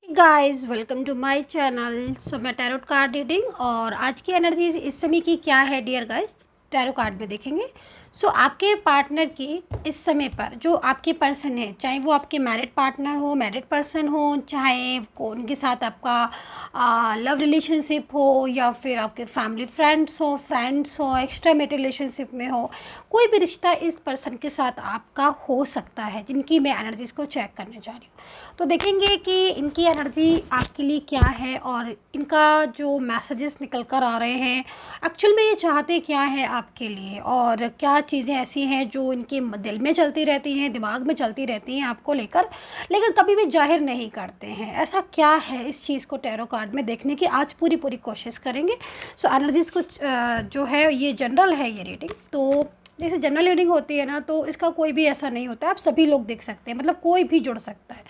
Guys welcome to my channel. So मैं tarot card reading और आज की एनर्जीज इस समय की क्या है डियर गाइस, टैरो कार्ड में देखेंगे। सो आपके पार्टनर की इस समय पर जो आपके पर्सन है, चाहे वो आपके मैरिड पार्टनर हो, मैरिड पर्सन हो, चाहे वो उनके साथ आपका लव रिलेशनशिप हो या फिर आपके फैमिली फ्रेंड्स हो, एक्स्ट्रा मैरिटल रिलेशनशिप में हो, कोई भी रिश्ता इस पर्सन के साथ आपका हो सकता है, जिनकी मैं एनर्जीज को चेक करने जा रही हूँ। तो देखेंगे कि इनकी एनर्जी आपके लिए क्या है और इनका जो मैसेजेस निकल कर आ रहे हैं, एक्चुअल में ये चाहते क्या है आपके लिए और क्या चीज़ें ऐसी हैं जो इनके दिल में चलती रहती हैं, दिमाग में चलती रहती हैं आपको लेकर, लेकिन कभी भी जाहिर नहीं करते हैं। ऐसा क्या है इस चीज़ को टैरो कार्ड में देखने की आज पूरी कोशिश करेंगे। सो एनर्जीज कुछ जो है ये जनरल है ये रीडिंग। तो जैसे जनरल रीडिंग होती है ना, तो इसका कोई भी ऐसा नहीं होता है, आप सभी लोग देख सकते हैं, मतलब कोई भी जुड़ सकता है।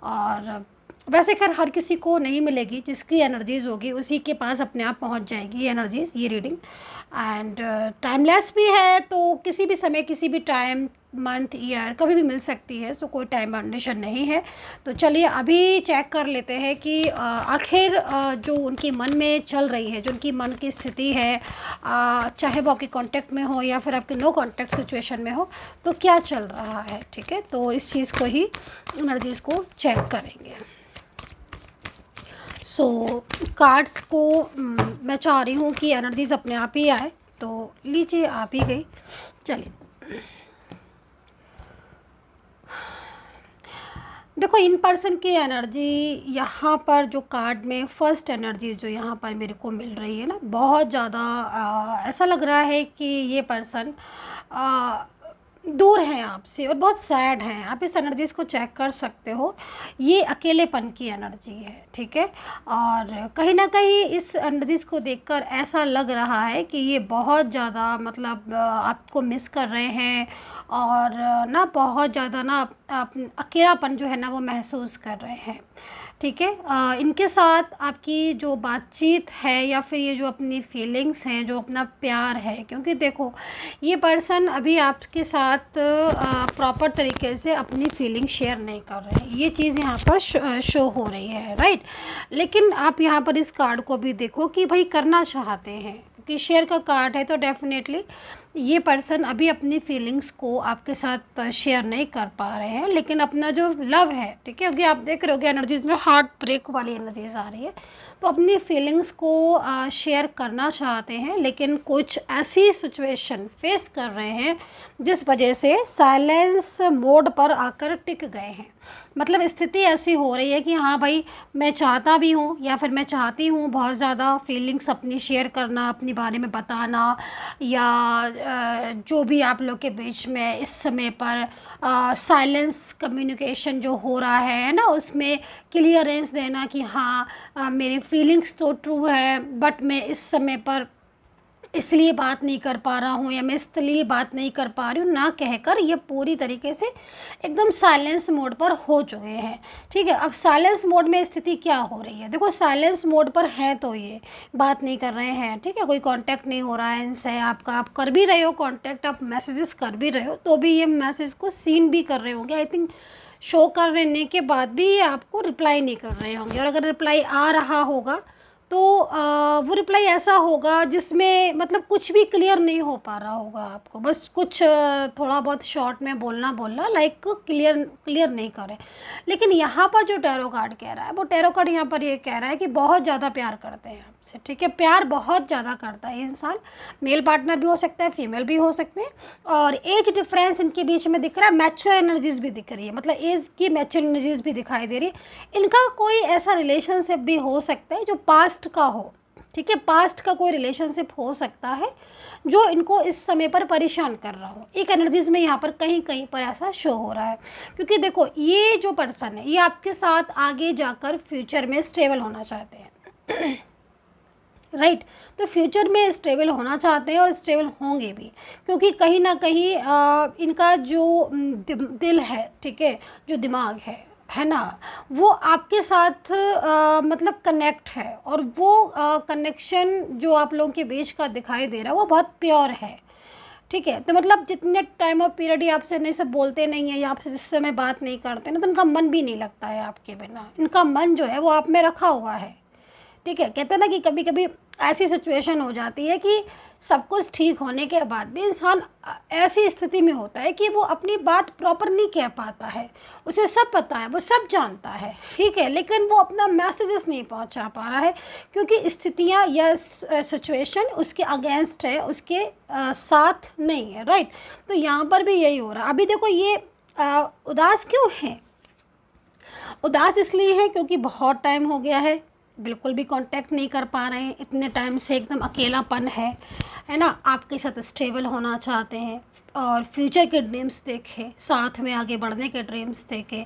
और वैसे खैर हर किसी को नहीं मिलेगी, जिसकी एनर्जीज़ होगी उसी के पास अपने आप पहुंच जाएगी ये एनर्जीज़, ये रीडिंग। एंड टाइमलेस भी है, तो किसी भी समय, किसी भी टाइम, मंथ, ईयर कभी भी मिल सकती है। सो कोई टाइम कंडीशन नहीं है। तो चलिए अभी चेक कर लेते हैं कि आखिर जो उनके मन में चल रही है, जो उनकी मन की स्थिति है, चाहे वो आपके कांटेक्ट में हो या फिर आपके नो कांटेक्ट सिचुएशन में हो, तो क्या चल रहा है। ठीक है, तो इस चीज़ को ही एनर्जीज़ को चेक करेंगे। सो कार्ड्स को मैं चाह रही हूँ कि एनर्जीज अपने आप ही आए, तो लीजिए आप ही गई। चलिए देखो इन पर्सन की एनर्जी यहाँ पर जो कार्ड में फर्स्ट एनर्जी जो यहाँ पर मेरे को मिल रही है ना, बहुत ज़्यादा ऐसा लग रहा है कि ये पर्सन दूर हैं आपसे और बहुत सैड हैं। आप इस एनर्जीज़ को चेक कर सकते हो, ये अकेलेपन की एनर्जी है। ठीक है, और कहीं ना कहीं इस एनर्जीज़ को देखकर ऐसा लग रहा है कि ये बहुत ज़्यादा मतलब आपको मिस कर रहे हैं और ना बहुत ज़्यादा ना अकेलापन जो है ना वो महसूस कर रहे हैं। ठीक है, इनके साथ आपकी जो बातचीत है या फिर ये जो अपनी फीलिंग्स हैं, जो अपना प्यार है, क्योंकि देखो ये पर्सन अभी आपके साथ प्रॉपर तरीके से अपनी फीलिंग शेयर नहीं कर रहे हैं, ये चीज़ यहाँ पर शो हो रही है, राइट। लेकिन आप यहाँ पर इस कार्ड को भी देखो कि भाई करना चाहते हैं, क्योंकि शेयर का कार्ड है, तो डेफिनेटली ये पर्सन अभी अपनी फीलिंग्स को आपके साथ शेयर नहीं कर पा रहे हैं, लेकिन अपना जो लव है, ठीक है, क्योंकि आप देख रहे हो कि एनर्जीज में हार्ट ब्रेक वाली एनर्जीज आ रही है, तो अपनी फीलिंग्स को शेयर करना चाहते हैं, लेकिन कुछ ऐसी सिचुएशन फेस कर रहे हैं जिस वजह से साइलेंस मोड पर आकर टिक गए हैं। मतलब स्थिति ऐसी हो रही है कि हाँ भाई, मैं चाहता भी हूँ या फिर मैं चाहती हूँ बहुत ज़्यादा फीलिंग्स अपनी शेयर करना, अपने बारे में बताना, या जो भी आप लोग के बीच में इस समय पर साइलेंस कम्युनिकेशन जो हो रहा है ना, उसमें क्लियरेंस देना कि हाँ मेरी फीलिंग्स तो ट्रू है, बट मैं इस समय पर इसलिए बात नहीं कर पा रहा हूँ या मैं इसलिए बात नहीं कर पा रही हूँ ना कहकर ये पूरी तरीके से एकदम साइलेंस मोड पर हो चुके हैं। ठीक है, अब साइलेंस मोड में स्थिति क्या हो रही है, देखो साइलेंस मोड पर है तो ये बात नहीं कर रहे हैं। ठीक है, कोई कांटेक्ट नहीं हो रहा है इनसे आपका, आप कर भी रहे हो कांटेक्ट, आप मैसेजेस कर भी रहे हो, तो भी ये मैसेज को सीन भी कर रहे होंगे, आई थिंक शो करने के बाद भी ये आपको रिप्लाई नहीं कर रहे होंगे। और अगर रिप्लाई आ रहा होगा तो वो रिप्लाई ऐसा होगा जिसमें मतलब कुछ भी क्लियर नहीं हो पा रहा होगा आपको, बस कुछ थोड़ा बहुत शॉर्ट में बोलना लाइक क्लियर नहीं करे। लेकिन यहाँ पर जो टैरो कार्ड कह रहा है, वो टैरो कार्ड यहाँ पर ये कह रहा है कि बहुत ज़्यादा प्यार करते हैं आपसे। ठीक है, प्यार बहुत ज़्यादा करता है इंसान, मेल पार्टनर भी हो सकता है, फीमेल भी हो सकते हैं, और एज डिफरेंस इनके बीच में दिख रहा है, मैच्योर एनर्जीज भी दिख रही है, मतलब एज की मैच्योर एनर्जीज भी दिखाई दे रही है। इनका कोई ऐसा रिलेशनशिप भी हो सकता है जो पास्ट का हो। ठीक है, पास्ट का कोई रिलेशनशिप हो सकता है जो इनको इस समय पर परेशान कर रहा हो। एक एनर्जीज में यहाँ पर कहीं कहीं पर ऐसा शो हो रहा है, क्योंकि देखो ये जो पर्सन है ये आपके साथ आगे जाकर फ्यूचर में स्टेबल होना चाहते हैं राइट। तो फ्यूचर में स्टेबल होना चाहते हैं और स्टेबल होंगे भी, क्योंकि कहीं ना कहीं इनका जो दिल है, ठीक है, जो दिमाग है ना, वो आपके साथ मतलब कनेक्ट है, और वो कनेक्शन जो आप लोगों के बीच का दिखाई दे रहा है वो बहुत प्योर है। ठीक है। तो मतलब जितने टाइम ऑफ पीरियड ये आपसे नहीं सब बोलते नहीं है या आपसे जिस समय बात नहीं करते ना, तो इनका मन भी नहीं लगता है आपके बिना। इनका मन जो है वो आप में रखा हुआ है, ठीक है। कहते हैं ना कि कभी कभी ऐसी सिचुएशन हो जाती है कि सब कुछ ठीक होने के बाद भी इंसान ऐसी स्थिति में होता है कि वो अपनी बात प्रॉपर नहीं कह पाता है। उसे सब पता है, वो सब जानता है, ठीक है, लेकिन वो अपना मैसेजेस नहीं पहुंचा पा रहा है क्योंकि स्थितियां या सिचुएशन उसके अगेंस्ट है, उसके साथ नहीं है, राइट। तो यहाँ पर भी यही हो रहा है। अभी देखो ये उदास क्यों है? उदास इसलिए है क्योंकि बहुत टाइम हो गया है, बिल्कुल भी कांटेक्ट नहीं कर पा रहे हैं, इतने टाइम से एकदम अकेलापन है ना। आपके साथ स्टेबल होना चाहते हैं और फ्यूचर के ड्रीम्स देखे, साथ में आगे बढ़ने के ड्रीम्स देखे,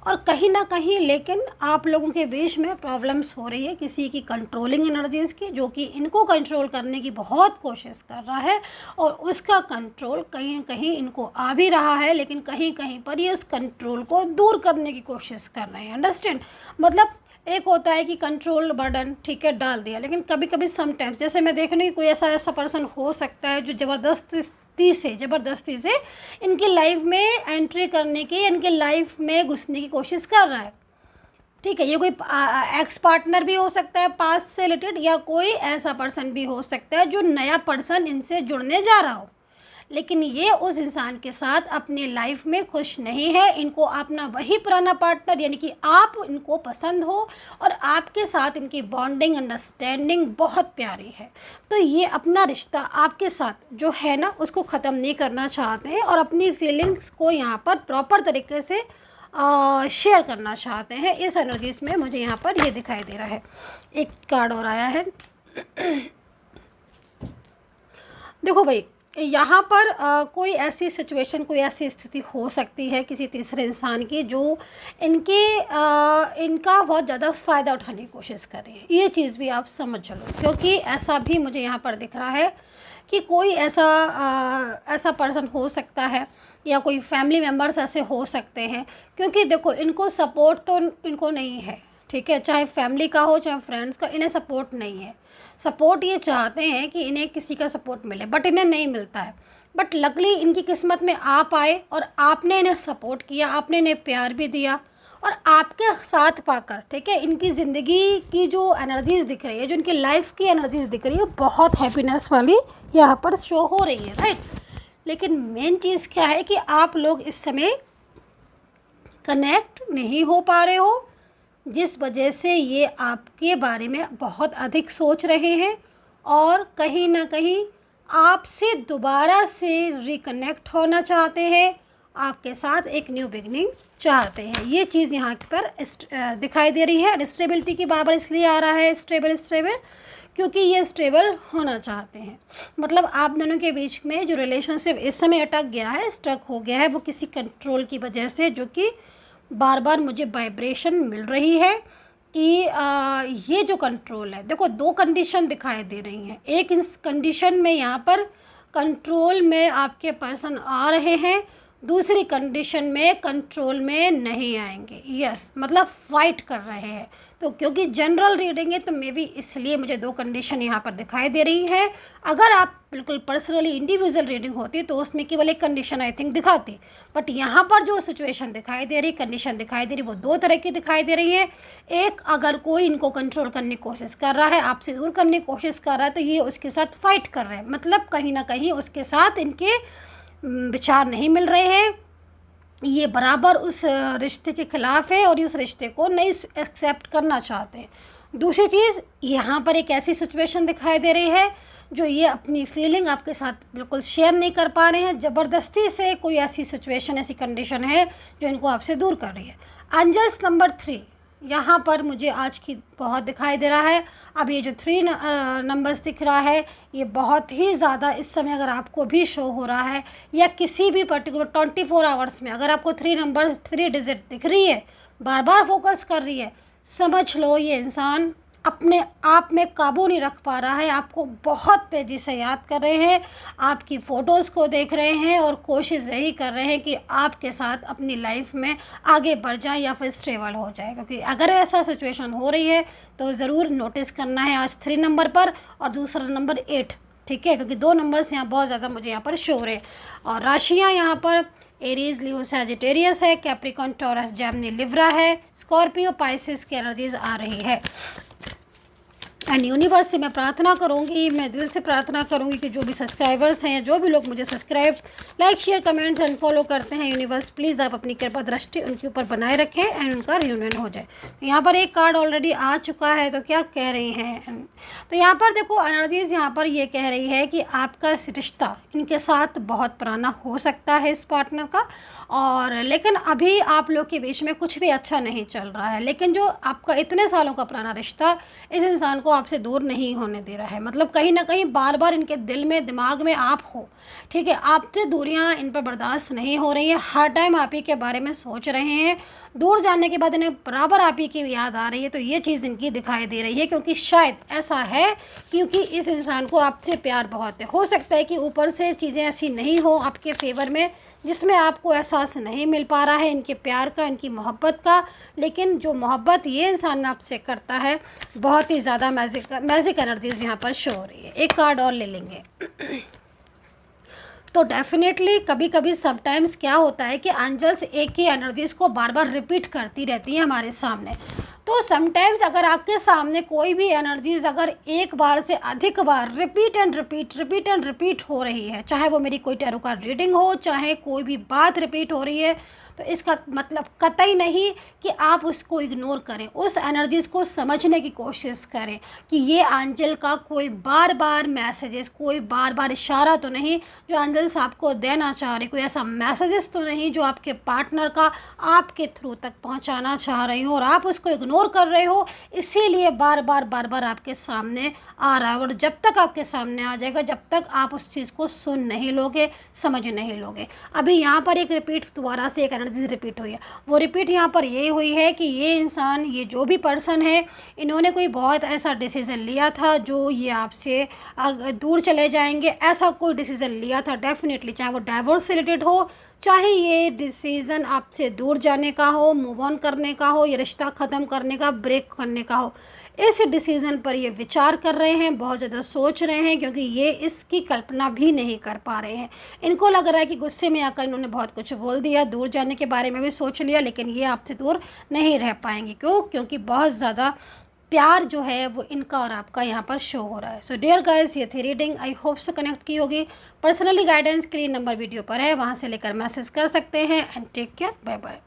और कहीं ना कहीं लेकिन आप लोगों के बीच में प्रॉब्लम्स हो रही है किसी की कंट्रोलिंग एनर्जीज़ की, जो कि इनको कंट्रोल करने की बहुत कोशिश कर रहा है और उसका कंट्रोल कहीं ना कहीं इनको आ भी रहा है, लेकिन कहीं कहीं पर ये उस कंट्रोल को दूर करने की कोशिश कर रहे हैं। अंडरस्टैंड? मतलब एक होता है कि कंट्रोल बर्डन, ठीक है, डाल दिया, लेकिन कभी कभी समटाइम्स जैसे मैं देख रही हूँ कि कोई ऐसा पर्सन हो सकता है जो ज़बरदस्ती से इनकी लाइफ में एंट्री करने की, इनके लाइफ में घुसने की कोशिश कर रहा है, ठीक है। ये कोई एक्स पार्टनर भी हो सकता है पास्ट से रिलेटेड, या कोई ऐसा पर्सन भी हो सकता है जो नया पर्सन इनसे जुड़ने जा रहा हो, लेकिन ये उस इंसान के साथ अपनी लाइफ में खुश नहीं है। इनको अपना वही पुराना पार्टनर यानी कि आप इनको पसंद हो और आपके साथ इनकी बॉन्डिंग, अंडरस्टैंडिंग बहुत प्यारी है, तो ये अपना रिश्ता आपके साथ जो है ना उसको ख़त्म नहीं करना चाहते हैं और अपनी फीलिंग्स को यहाँ पर प्रॉपर तरीके से शेयर करना चाहते हैं। इस एनर्जीज में मुझे यहाँ पर ये दिखाई दे रहा है। एक कार्ड और आया है। देखो भाई, यहाँ पर कोई ऐसी सिचुएशन, कोई ऐसी स्थिति हो सकती है किसी तीसरे इंसान की जो इनका बहुत ज़्यादा फ़ायदा उठाने की कोशिश कर रही है। ये चीज़ भी आप समझ लो, क्योंकि ऐसा भी मुझे यहाँ पर दिख रहा है कि कोई ऐसा पर्सन हो सकता है या कोई फैमिली मेम्बर्स ऐसे हो सकते हैं, क्योंकि देखो इनको सपोर्ट तो इनको नहीं है, ठीक है, चाहे फैमिली का हो चाहे फ्रेंड्स का, इन्हें सपोर्ट नहीं है। सपोर्ट ये चाहते हैं कि इन्हें किसी का सपोर्ट मिले, बट इन्हें नहीं मिलता है। बट लकली इनकी किस्मत में आप आए और आपने इन्हें सपोर्ट किया, आपने इन्हें प्यार भी दिया, और आपके साथ पाकर, ठीक है, इनकी ज़िंदगी की जो एनर्जीज़ दिख रही है, जो इनकी लाइफ की एनर्जीज़ दिख रही है, बहुत हैप्पीनेस वाली यहाँ पर शो हो रही है, राइट। लेकिन मेन चीज़ क्या है कि आप लोग इस समय कनेक्ट नहीं हो पा रहे हो, जिस वजह से ये आपके बारे में बहुत अधिक सोच रहे हैं और कहीं ना कहीं आपसे दोबारा से रिकनेक्ट होना चाहते हैं, आपके साथ एक न्यू बिगनिंग चाहते हैं। ये चीज़ यहाँ पर दिखाई दे रही है। स्टेबिलिटी की बाबर इसलिए आ रहा है, स्टेबल क्योंकि ये स्टेबल होना चाहते हैं। मतलब आप दोनों के बीच में जो रिलेशनशिप इस समय अटक गया है, स्ट्रक हो गया है, वो किसी कंट्रोल की वजह से, जो कि बार बार मुझे वाइब्रेशन मिल रही है कि ये जो कंट्रोल है, देखो दो कंडीशन दिखाई दे रही हैं। एक इस कंडीशन में यहाँ पर कंट्रोल में आपके पर्सन आ रहे हैं, दूसरी कंडीशन में कंट्रोल में नहीं आएंगे। यस, मतलब फाइट कर रहे हैं। तो क्योंकि जनरल रीडिंग है तो मे बी इसलिए मुझे दो कंडीशन यहाँ पर दिखाई दे रही है। अगर आप बिल्कुल पर्सनली इंडिविजुअल रीडिंग होती तो उसमें केवल एक कंडीशन आई थिंक दिखाती, बट यहाँ पर जो सिचुएशन दिखाई दे रही, कंडीशन दिखाई दे रही, वो दो तरह की दिखाई दे रही है। एक, अगर कोई इनको कंट्रोल करने की कोशिश कर रहा है, आपसे दूर करने की कोशिश कर रहा है, तो ये उसके साथ फाइट कर रहे हैं। मतलब कहीं ना कहीं उसके साथ इनके विचार नहीं मिल रहे हैं, ये बराबर उस रिश्ते के ख़िलाफ़ है और उस रिश्ते को नहीं एक्सेप्ट करना चाहते हैं। दूसरी चीज़, यहाँ पर एक ऐसी सिचुएशन दिखाई दे रही है जो ये अपनी फीलिंग आपके साथ बिल्कुल शेयर नहीं कर पा रहे हैं। ज़बरदस्ती से कोई ऐसी सिचुएशन, ऐसी कंडीशन है जो इनको आपसे दूर कर रही है। एंजल्स नंबर 3 यहाँ पर मुझे आज की बहुत दिखाई दे रहा है। अब ये जो 3 नंबर्स दिख रहा है, ये बहुत ही ज़्यादा इस समय अगर आपको भी शो हो रहा है या किसी भी पर्टिकुलर 24 आवर्स में अगर आपको 3 नंबर 3 डिजिट दिख रही है, बार बार फोकस कर रही है, समझ लो ये इंसान अपने आप में काबू नहीं रख पा रहा है। आपको बहुत तेज़ी से याद कर रहे हैं, आपकी फ़ोटोज़ को देख रहे हैं और कोशिश यही कर रहे हैं कि आपके साथ अपनी लाइफ में आगे बढ़ जाए या फिर स्टेबल हो जाए। क्योंकि अगर ऐसा सिचुएशन हो रही है तो ज़रूर नोटिस करना है आज 3 नंबर पर और दूसरा नंबर 8, ठीक है, क्योंकि 2 नंबर्स यहाँ बहुत ज़्यादा मुझे यहाँ पर शो हो रहे हैं। और राशियाँ यहाँ पर एरीज, लियो, सैजिटेरियस है, कैप्रिकॉन, टॉरस, जेमिनी, लिब्रा है, स्कॉर्पियो, पाइसिस की एनर्जीज आ रही है। एंड यूनिवर्स से मैं प्रार्थना करूंगी, मैं दिल से प्रार्थना करूंगी कि जो भी सब्सक्राइबर्स हैं, जो भी लोग मुझे subscribe, like, share, comments and follow करते हैं, यूनिवर्स प्लीज़ आप अपनी कृपा दृष्टि उनके ऊपर बनाए रखें एंड उनका रियूनियन हो जाए। तो यहाँ पर एक कार्ड ऑलरेडी आ चुका है, तो क्या कह रही हैं? तो यहाँ पर देखो एनर्जीज़ यहाँ पर ये कह रही है कि आपका रिश्ता इनके साथ बहुत पुराना हो सकता है, इस पार्टनर का, और लेकिन अभी आप लोग के बीच में कुछ भी अच्छा नहीं चल रहा है। लेकिन जो आपका इतने सालों का पुराना रिश्ता इस इंसान को आपसे दूर नहीं होने दे रहा है। मतलब कहीं ना कहीं बार बार इनके दिल में, दिमाग में आप हो, ठीक है, आपसे दूरियां इन पर बर्दाश्त नहीं हो रही है। हर टाइम आप ही के बारे में सोच रहे हैं। दूर जाने के बाद इन्हें बराबर आप ही की याद आ रही है। तो ये चीज़ इनकी दिखाई दे रही है, क्योंकि शायद ऐसा है क्योंकि इस इंसान को आपसे प्यार बहुत है। हो सकता है कि ऊपर से चीज़ें ऐसी नहीं हो आपके फेवर में जिसमें आपको एहसास नहीं मिल पा रहा है इनके प्यार का, इनकी मोहब्बत का। लेकिन जो मोहब्बत ये इंसान आपसे करता है, बहुत ही ज़्यादा मैजिक एनर्जीज यहाँ पर शो हो रही है। एक कार्ड और ले लेंगे। तो डेफिनेटली कभी कभी समटाइम्स क्या होता है कि एंजल्स एक ही एनर्जीज़ को बार बार रिपीट करती रहती है हमारे सामने। तो समटाइम्स अगर आपके सामने कोई भी एनर्जीज़ अगर एक बार से अधिक बार रिपीट एंड रिपीट हो रही है, चाहे वो मेरी कोई टैरो कार्ड रीडिंग हो, चाहे कोई भी बात रिपीट हो रही है, तो इसका मतलब कतई नहीं कि आप उसको इग्नोर करें। उस एनर्जीज़ को समझने की कोशिश करें कि ये एंजल का कोई बार बार मैसेजेस, कोई बार बार इशारा तो नहीं जो एंजल्स आपको देना चाह रहे, कोई ऐसा मैसेजेस तो नहीं जो आपके पार्टनर का आपके थ्रू तक पहुंचाना चाह रही हो और आप उसको इग्नोर कर रहे हो, इसीलिए बार बार आपके सामने आ रहा है। और जब तक आपके सामने आ जाएगा, जब तक आप उस चीज़ को सुन नहीं लोगे, समझ नहीं लोगे। अभी यहाँ पर एक रिपीट दोबारा से एक एनर्जी रिपीट हुई है। वो रिपीट यहाँ पर ये हुई है कि ये इंसान, ये जो भी पर्सन है, इन्होंने कोई बहुत ऐसा डिसीज़न लिया था जो ये आपसे दूर चले जाएंगे, ऐसा कोई डिसीज़न लिया था डेफिनेटली, चाहे वो डाइवोर्स से रिलेटेड हो, चाहे ये डिसीज़न आपसे दूर जाने का हो, मूव ऑन करने का हो, या रिश्ता ख़त्म करने का, ब्रेक करने का हो। इस डिसीज़न पर ये विचार कर रहे हैं, बहुत ज़्यादा सोच रहे हैं, क्योंकि ये इसकी कल्पना भी नहीं कर पा रहे हैं। इनको लग रहा है कि गुस्से में आकर इन्होंने बहुत कुछ बोल दिया, दूर जाने के बारे में भी सोच लिया, लेकिन ये आपसे दूर नहीं रह पाएंगे। क्यों? क्योंकि बहुत ज़्यादा प्यार जो है वो इनका और आपका यहाँ पर शो हो रहा है। सो डियर गाइस, ये थी रीडिंग, आई होप से कनेक्ट की होगी। पर्सनली गाइडेंस के लिए नंबर वीडियो पर है, वहाँ से लेकर मैसेज कर सकते हैं। And take care, bye bye.